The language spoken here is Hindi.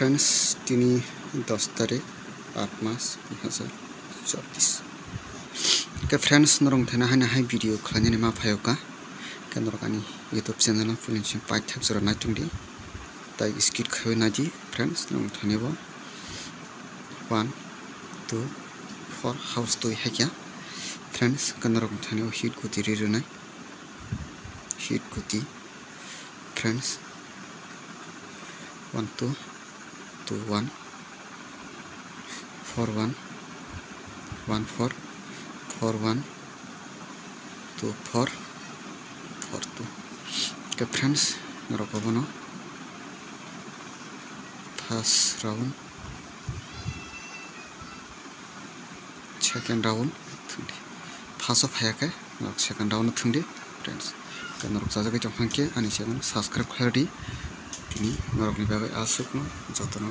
फ्रेंड्स दिनै 10 तारिख 8 मास 2024 के फ्रेंड्स नरम थाना हाय वीडियो खालामनानै मा फायोका केनरकानि YouTube चैनल पुलिस पाइथाक जरा नायथुंदि ताइ स्किट खाय नादि फ्रेंड्स नरम थानेबो 1 2 4 हाउस तो हैक्या फ्रेंड्स केनरकानि थानेबो हिट गुति रिरुनाय हिट गुति फ्रेंड्स 1 2 2 1 4 1 1 4 4 1 2 4 4 2 के फ्रेंड्स नरकबनो फर्स्ट राउंड सेकंड राउंड थुंदि फर्स्ट ऑफ हायाके सेकंड राउंड थुंदि फ्रेंड्स के नरक जाजागे जंखांके आनि चैनल सब्सक्राइब खालामदि दिनै नरकनि बागै आसुकनो जतन